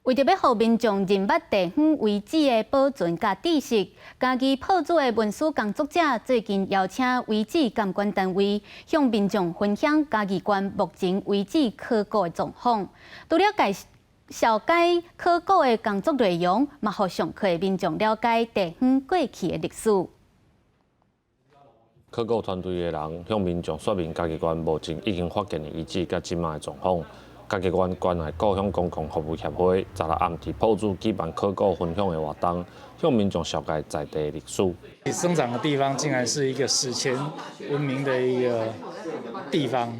为着要让民众认捌地方遗址的保存甲知识，家己破组的文史工作者最近邀请遗址监管单位向民众分享嘉义县目前遗址考古的状况。除了小解考古的工作内容，嘛，互上课的民众了解地方过去的历史。考古团队的人向民众说明嘉义县目前已经发现的遗址甲即卖的状况。嘉义县关内故乡公共服务协会昨日暗伫埔子举办考古分享的活动，向民众了解在地历史。生长的地方竟然是一个史前文明的一个地方，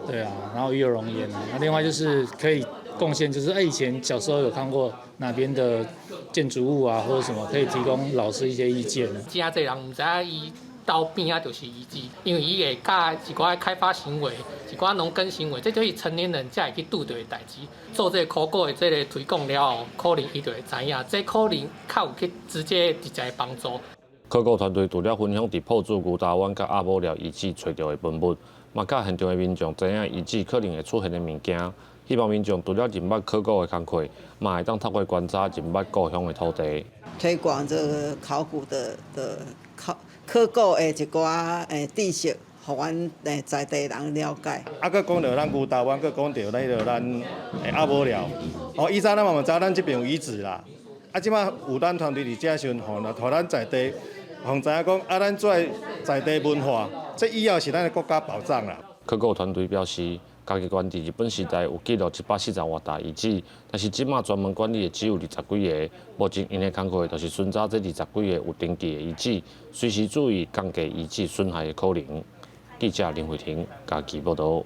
对啊，然后与有容颜啊。那另外就是可以贡献，就是以前小时候有看过哪边的建筑物啊，或者什么，可以提供老师一些意见。真侪人唔知影伊道边啊就是遗址，因为伊会甲一寡开发行为、一寡农耕行为，这就是成年人才会去拄到的代志。做这个考古的这个推广了后，可能伊就会知影，这可能较有去直接的帮助。考古团队除了分享伫埔子牛大湾甲阿母寮遗址找到的文物，嘛甲现场的民众知影遗址可能会出现的物件，希望民众除了认捌考古的工课，嘛会当透过观察认捌故乡的土地。推广这个考古的考古的一寡知识，互阮在地人了解。啊，佮讲到咱牛大湾，佮讲到咱阿母寮。哦，以前咱嘛知咱这边有遗址啦。啊，即摆有咱团队伫遮时阵，互咱在地，互知影讲啊，咱做在地文化，这以后是咱的国家宝藏啦。考古团队表示，嘉义县伫日本时代有记录140多大遗址，但是即马专门管理的只有20几个。目前因的工课就是寻找这20几个有登记的遗址，随时注意降低遗址损害的可能。记者林慧婷，嘉义报道。